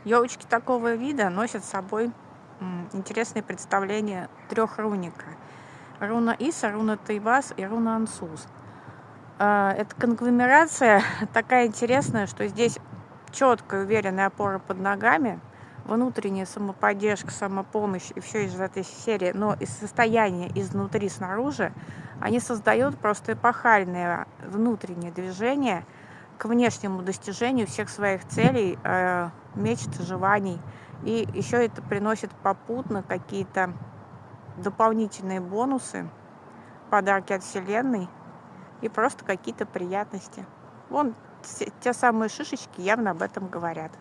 Елочки такого вида носят с собой интересные представления трех руника. Руна Иса, руна Тайвас и руна Ансус. Эта конгломерация такая интересная, что здесь четкая, уверенная опора под ногами, внутренняя самоподдержка, самопомощь и все из этой серии, но из состояния изнутри снаружи, они создают просто эпохальное внутреннее движение к внешнему достижению всех своих целей, мечт, желаний. И еще это приносит попутно какие-то дополнительные бонусы, подарки от Вселенной и просто какие-то приятности. Вон те самые шишечки явно об этом говорят.